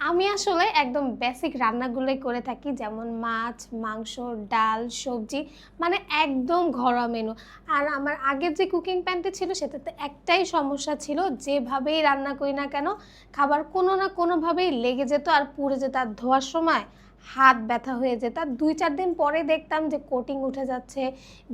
আমি আসলে একদম বেসিক রান্নাগুলোই করে থাকি, যেমন মাছ, মাংস, ডাল, সবজি, মানে একদম ঘরোয়া মেনু। আর আমার আগের যে কুকিং প্যানটা ছিল সেটাতে একটাই সমস্যা ছিল, যেভাবেই রান্না করি না কেন খাবার কোনো না কোনোভাবেই লেগে যেত আর পুড়ে যেত। আর ধোয়ার সময় হাত ব্যথা হয়ে যেত। আর ২-৪ দিন পরে দেখতাম যে কোটিং উঠে যাচ্ছে,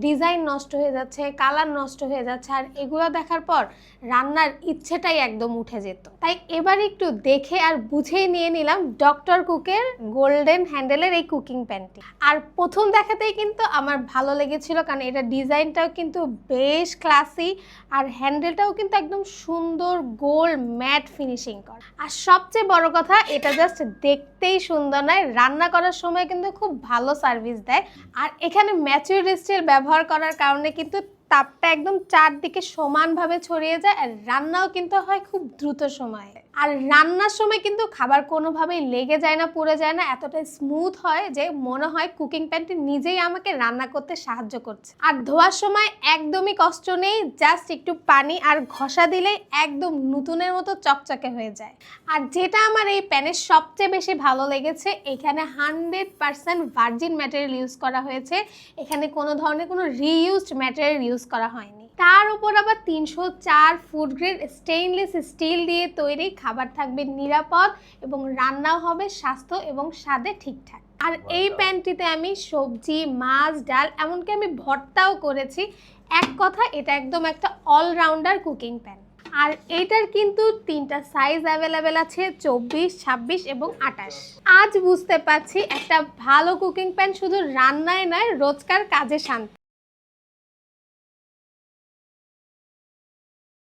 ডিজাইন নষ্ট হয়ে যাচ্ছে, কালার নষ্ট হয়ে যাচ্ছে। আর এগুলো দেখার পর রান্নার ইচ্ছেটাই একদম উঠে যেত। তাই এবার একটু দেখে আর বুঝেই নিয়ে নিলাম ডক্টর কুকের গোল্ডেন হ্যান্ডেলের এই কুকিং প্যানটি। আর প্রথম দেখাতেই কিন্তু আমার ভালো লেগেছিল, কারণ এটা ডিজাইনটাও কিন্তু বেশ ক্লাসি, আর হ্যান্ডেলটাও কিন্তু একদম সুন্দর গোল ম্যাট ফিনিশিং করা। আর সবচেয়ে বড় কথা, এটা জাস্ট দেখতেই সুন্দর নয়, রান্না করার সময় কিন্তু খুব ভালো সার্ভিস দেয়। আর এখানে ম্যাচিউর স্টিল ব্যবহার করার কারণে কিন্তু তাপটা একদম চারদিকে সমানভাবে ছড়িয়ে যায়, আর রান্নাও কিন্তু হয় খুব দ্রুত সময়ে। আর রান্নার সময় কিন্তু খাবার কোনোভাবেই লেগে যায় না, পুড়ে যায় না, এতটাই স্মুথ হয় যে মনে হয় কুকিং প্যানটি নিজেই আমাকে রান্না করতে সাহায্য করছে। আর ধোয়ার সময় একদমই কষ্ট নেই, জাস্ট একটু পানি আর ঘষা দিলেই একদম নতুনের মতো চকচকে হয়ে যায়। আর যেটা আমার এই প্যানের সবচেয়ে বেশি ভালো লেগেছে, এখানে 100% ভার্জিন ম্যাটেরিয়াল ইউজ করা হয়েছে। এখানে কোনো ধরনের কোনো রিইউজড ম্যাটেরিয়াল ইউজ করা হয়নি। তার উপর আবার 304 ফুড গ্রেড স্টেইনলেস স্টিল দিয়ে তৈরি, খাবার থাকবে নিরাপদ এবং রান্নাও হবে স্বাস্থ্য এবং স্বাদে ঠিকঠাক। আর এই প্যানটিতে আমি সবজি, মাছ, ডাল, এমনকি আমি ভর্তাও করেছি। এক কথা, এটা একদম একটা অলরাউন্ডার কুকিং প্যান। আর এইটার কিন্তু 3টা সাইজ অ্যাভেলেবেল আছে, 24, 26 এবং 28। আজ বুঝতে পারছি একটা ভালো কুকিং প্যান শুধু রান্নায় নয়, রোজকার কাজে শান্তি।